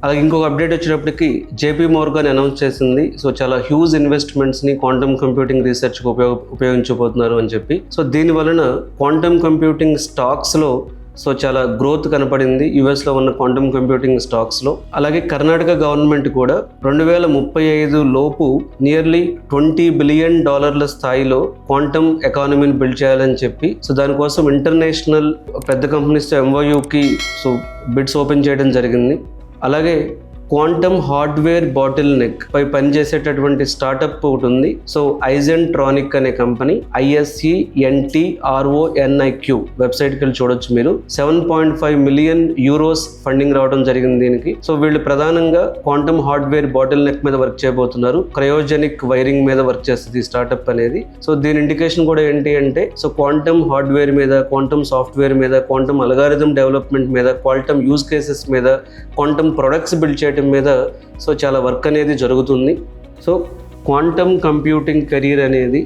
అలాగే ఇంకొక అప్డేట్ వచ్చేటప్పటికి జేపీ మోర్గాన్ అనౌన్స్ చేసింది. సో చాలా హ్యూజ్ ఇన్వెస్ట్మెంట్స్ని క్వాంటమ్ కంప్యూటింగ్ రీసెర్చ్కి ఉపయోగించబోతున్నారు అని చెప్పి. సో దీని వలన క్వాంటమ్ కంప్యూటింగ్ స్టాక్స్లో సో చాలా గ్రోత్ కనపడింది యుఎస్లో ఉన్న క్వాంటమ్ కంప్యూటింగ్ స్టాక్స్లో. అలాగే కర్ణాటక గవర్నమెంట్ కూడా 2035 లోపు నియర్లీ $20 బిలియన్ స్థాయిలో క్వాంటమ్ ఎకానమీని బిల్డ్ చేయాలని చెప్పి సో దానికోసం ఇంటర్నేషనల్ పెద్ద కంపెనీస్తో ఎంఓయూకి సో బిడ్స్ ఓపెన్ చేయడం జరిగింది. అలాగే క్వాంటమ్ హార్డ్వేర్ బాటిల్ నెక్ పై పనిచేసేటటువంటి స్టార్టప్ ఒకటి ఉంది. సో ఐజెంట్రానిక్ అనే కంపెనీ, ISENTRONIQ వెబ్సైట్కి వెళ్ళి చూడొచ్చు మీరు. 7.5 మిలియన్ యూరోస్ ఫండింగ్ రావడం జరిగింది దీనికి. సో వీళ్ళు ప్రధానంగా క్వాంటమ్ హార్డ్వేర్ బాటిల్ నెక్ మీద వర్క్ చేయబోతున్నారు. క్రయోజెనిక్ వైరింగ్ మీద వర్క్ చేస్తుంది ఈ స్టార్టప్ అనేది. సో దీని ఇండికేషన్ కూడా ఏంటి అంటే సో క్వాంటమ్ హార్డ్వేర్ మీద, క్వాంటమ్ సాఫ్ట్వేర్ మీద, క్వాంటమ్ అల్గారిథం డెవలప్మెంట్ మీద, క్వాంటమ్ యూజ్ కేసెస్ మీద, క్వాంటమ్ ప్రొడక్ట్స్ బిల్డ్ చేయడం మీద సో చాలా వర్క్ అనేది జరుగుతుంది. సో క్వాంటమ్ కంప్యూటింగ్ కెరీర్ అనేది